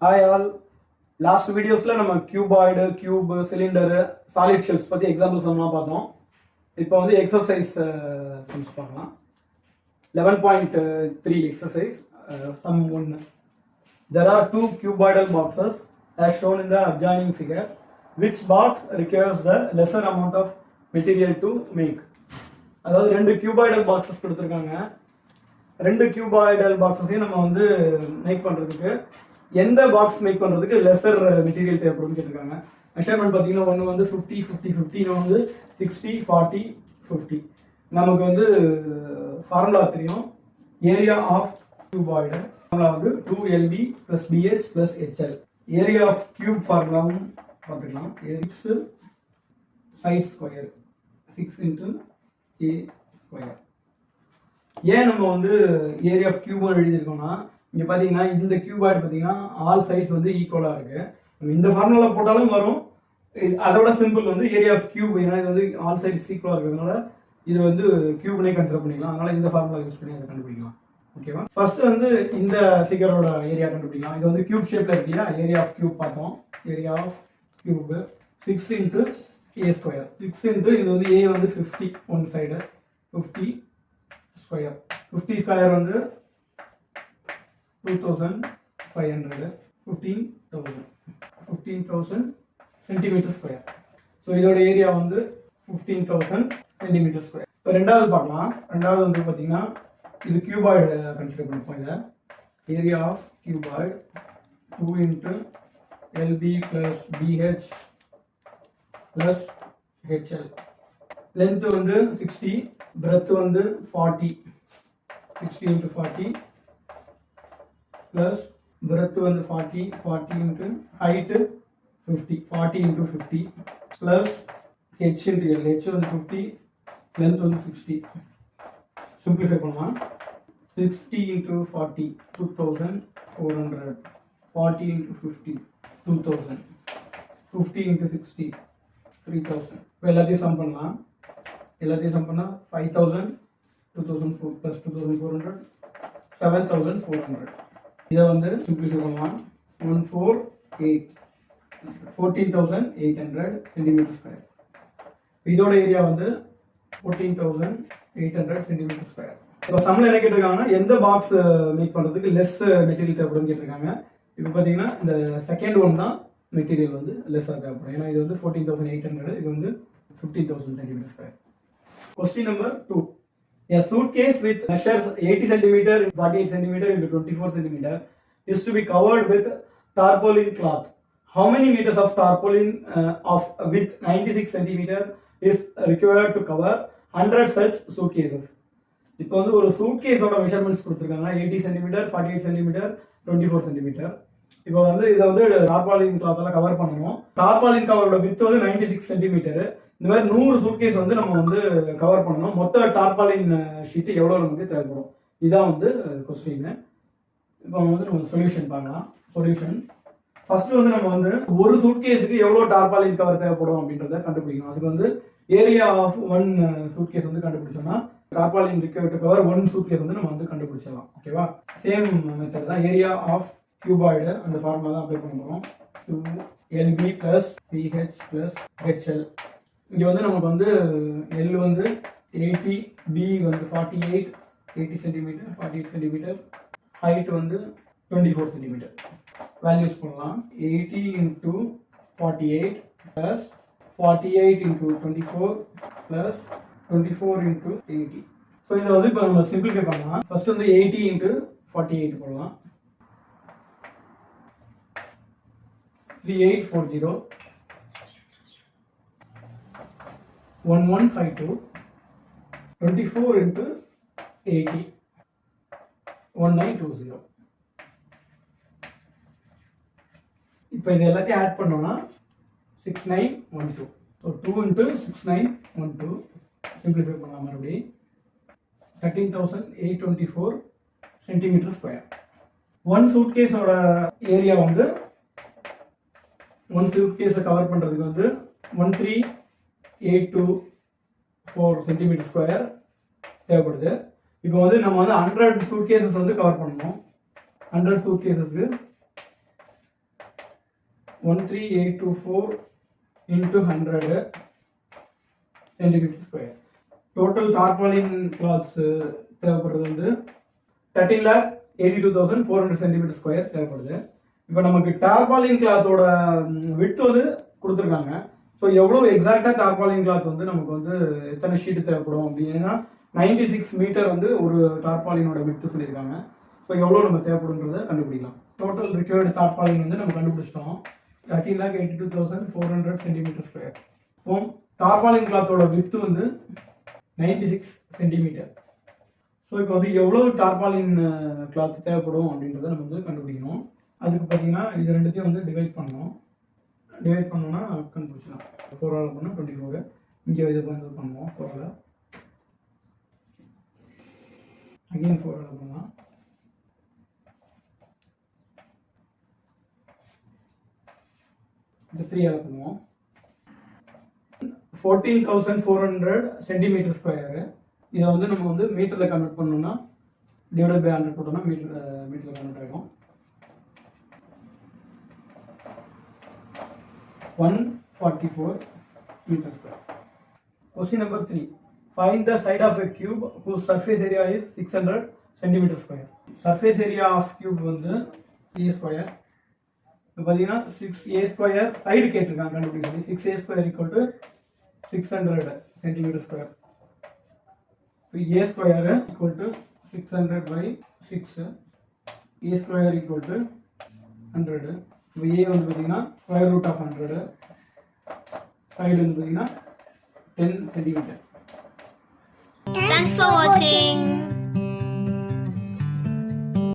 Hi all. Last வீடியோஸ்ல நம்ம cuboid, cube, cylinder, solid shells பத்தி எக்ஸாம்பிள்ஸ் எல்லாம் பார்த்தோம். இப்போ வந்து எக்ஸசைஸ் சம்ஸ் பார்க்கலாம். 11.3 exercise sum 1. There are two cuboidal boxes as shown in the adjoining figure. Which box requires the lesser amount of material to make? அதாவது ரெண்டு cuboidal boxes கொடுத்துருக்காங்க. ரெண்டு கியூபாய்டல் பாக்ஸஸையும் நம்ம வந்து மேக் பண்ணுறதுக்கு எந்த பாக்ஸ் மேக் பண்ணுறதுக்கு லெசர் மெட்டீரியல் தேவைப்படும் கேட்டிருக்காங்க. மெஷர்மெண்ட் பார்த்தீங்கன்னா ஒன்று வந்து 50 50 50, வந்து 60 40 50. நமக்கு வந்து ஃபார்முலா தெரியும். ஏரியா ஆஃப் கியூபாய்டு ஃபார்முலா வந்து 2LB + BH + HL. Area of cube ஃபார்முலாவும் பார்த்துக்கலாம். 6 சைட் ஸ்கொயர் 6 × A ஸ்கொயர். ஏன் நம்ம வந்து ஏரியா ஆஃப் கியூப் எழுதியிருக்கோம்னா, இங்கே பார்த்தீங்கன்னா இந்த கியூபாய்டு பார்த்தீங்கன்னா ஆல் சைட்ஸ் வந்து ஈக்குவலாக இருக்குது. நம்ம இந்த ஃபார்முலா போட்டாலும் வரும். அதோட சிம்பிள் வந்து ஏரியா ஆஃப் கியூப், ஏன்னா இது வந்து ஆல் சைட்ஸ் ஈக்குவலாக இருக்கிறதுனால இது வந்து கியூப்னே கன்சிடர் பண்ணிக்கலாம். அதனால இந்த ஃபார்முலா யூஸ் பண்ணி அதை கண்டுபிடிக்கலாம். ஓகேவா? ஃபர்ஸ்ட் வந்து இந்த ஃபிகரோட ஏரியா கண்டுபிடிக்கலாம். இது வந்து கியூப் ஷேப்ல இருக்கு இல்லையா? ஏரியா ஆஃப் கியூப் பார்த்தோம். Area of cube 6 × A square. 6 இது வந்து A வந்து 50 ஒன் சைடு, 50 ஸ்கொயர். 50 ஸ்கொயர் வந்து 2500, 15,000 சென்டிமீட்டர் ஸ்கொயர். ஸோ இதோட ஏரியா வந்து 15,000 சென்டிமீட்டர் ஸ்கொயர். இப்போ ரெண்டாவது பார்க்கலாம். ரெண்டாவது வந்து பார்த்தீங்கன்னா இது கியூபாய்டு கன்சிடர் பண்ணிப்போம். இதை area of cuboid 2 × LB + BH + HL. Length வந்து 60, பிரெத் வந்து 40, 60 × 40 ப்ளஸ் பிரெத் வந்து 40 × height 50, 40 × 50 plus H × L. H வந்து 50, லென்த் வந்து 60. சிம்பிளிஃபை பண்ணலாம். 60 × 40 2400, 40 × 50 2000, 50 × 60 3000. இப்போ எல்லாத்தையும் சம் பண்ணலாம். எல்லாத்தையும் சம் பண்ணால் 5000 2004 + 2400 7400. இதை வந்து சிம்பிளிஃபை பண்ணலாம். 14,800 சென்டிமீட்டர் ஸ்கொயர். இதோட ஏரியா வந்து 14,800 சென்டிமீட்டர் ஸ்கொயர். இப்போ சம்மில் என்ன கேட்டிருக்காங்கன்னா, எந்த பாக்ஸ் மேக் பண்ணுறதுக்கு லெஸ் மெட்டீரியல் தேவைப்படும் கேட்டிருக்காங்க. இப்போ பார்த்தீங்கன்னா இந்த செகண்ட் ஒன் தான் மெட்டீரியல் வந்து லெஸ்ஸாக தேவைப்படும். ஏன்னா இது வந்து 14,800, இது வந்து 15,000 centimetre square. Question number 2. A suitcase with measures 80 cm, 48 cm × 24 cm is to be covered with tarpaulin cloth. How many meters of tarpaulin of width 96 cm is required to cover 100 such suitcases? இப்போ வந்து ஒரு சூட்கேஸோட measurements கொடுத்துருக்காங்க. 80 cm, 48 cm, 24 cm. இப்போ வந்து இதை வந்து tarpaulin கிளாத்தால cover பண்ணணும். Tarpaulin கவரோட with வந்து 96 சென்டிமீட்டர். இந்த மாதிரி 100 சூட்கேஸ் வந்து நம்ம வந்து கவர் பண்ணணும். மொத்த டார்பாலின் ஷீட் எவ்வளோ நமக்கு தேவைப்படும்? இதுதான் வந்து கொஸ்டின். இப்போ வந்து நம்ம சொல்யூஷன் பார்க்கலாம். சொல்யூஷன் ஃபர்ஸ்ட் வந்து நம்ம வந்து ஒரு சூட்கேஸுக்கு எவ்வளோ டார்பாலின் கவர் தேவைப்படும் அப்படின்றத கண்டுபிடிக்கணும். அதுக்கு வந்து ஏரியா ஆஃப் 1 சூட்கேஸ் வந்து கண்டுபிடிச்சோம்னா டார்பாலின் ரிக்வயர்ட் கவர் 1 சூட்கேஸ் வந்து நம்ம வந்து கண்டுபிடிச்சிடலாம். ஓகேவா? சேம் மெத்தட் தான். ஏரியா ஆஃப் கியூபாய்டு அந்த ஃபார்முலா தான் அப்ளை பண்ண போகிறோம். 2LB + BH + HL. இங்கே வந்து நமக்கு வந்து L வந்து 80, B வந்து 48, 80 சென்டிமீட்டர், 48 சென்டிமீட்டர், ஹைட் வந்து 24 சென்டிமீட்டர். வேல்யூஸ் பண்ணலாம். 80 × 48 + 48 × 24 + 24 × 80. ஸோ இதை வந்து இப்போ நம்ம சிம்பிளிஃபை பண்ணலாம். ஃபர்ஸ்ட் வந்து 80 × 48 போடலாம். 3840, 1152, 24 × 80, 1920. இப்போ இது எல்லாத்தையும் ஆட் பண்ணோம்னா 6912. ஸோ 2 × 6912 சிம்பிளிஃபை பண்ணலாம். மறுபடியும் 13,824 சென்டிமீட்டர் ஸ்கொயர். ஒன் சூட்கேஸோட ஏரியா வந்து ஒன் சூட்கேஸை கவர் பண்ணுறதுக்கு வந்து 13,824 சென்டிமீட்டர் ஸ்கொயர் தேவைப்படுது. இப்போ வந்து நம்ம வந்து 100 சூட்கேசஸ் வந்து கவர் பண்ணணும். 100 சூட்கேசஸ்க்கு 13824 into 100 centimeter square. Total tarpaulin cloths தேவைப்படுறது வந்து 13,82,400 centimeter square தேவைப்படுது. இப்போ நமக்கு டார்பாலின் கிளாத்தோட விட்த் வந்து கொடுத்துருக்காங்க. ஸோ எவ்வளோ எக்ஸாக்டாக டார்பாலின் கிளாத் வந்து நமக்கு வந்து எத்தனை ஷீட்டு தேவைப்படும் அப்படின்னா 96 மீட்டர் வந்து ஒரு டார்பாலினோட விட்த் சொல்லியிருக்காங்க. ஸோ எவ்வளோ நம்ம தேவைப்படுன்றதை கண்டுபிடிக்கலாம். டோட்டல் ரிக்வயர்டு டார்பாலின் வந்து நம்ம கண்டுபிடிச்சிட்டோம் 13,82,400 centimeter square. இப்போ டார்பாலின் கிளாத்தோட விட்த் வந்து 96 சென்டிமீட்டர். ஸோ இப்போ வந்து எவ்வளோ டார்பாலின் கிளாத் தேவைப்படும் அப்படின்றத நம்ம வந்து கண்டுபிடிக்கணும். அதுக்கு பார்த்தீங்கன்னா இது ரெண்டுத்தையும் வந்து டிவைட் பண்ணணும். டிவைட் பண்ணோம்னா கண்டுபிடிச்சலாம். 4ஆல் பண்ணால் 24. இங்கே இது வந்து பண்ணுவோம் 4ஆல். அகெயின் 4ஆல் பண்ணலாம். இது 3ஆல் பண்ணுவோம். 14,400 சென்டிமீட்டர் ஸ்கொயரு. இதை வந்து நம்ம வந்து மீட்டரில் கன்வெர்ட் பண்ணோம்னா டிவைட் பை 100 போட்டோம்னா மீட்டரில் கன்வெர்ட் ஆகிடும். 144 meter square. Question number 3. Find the side of a cube whose surface area is 600 centimeter square. Surface area of cube வந்து a square. இப்போ பார்த்தீங்கன்னா 6a square சைடு கேட்டிருக்காங்க கண்டுபிடிச்சி. 6a square equal to 600 centimeter square. இப்போ a square equal to 600 by 6. a square equal to 100. இப்போ a வந்து பார்த்தீங்கன்னா square root of 100. Side வந்து பார்த்தீங்கன்னா 10 சென்டிமீட்டர். Thanks for watching.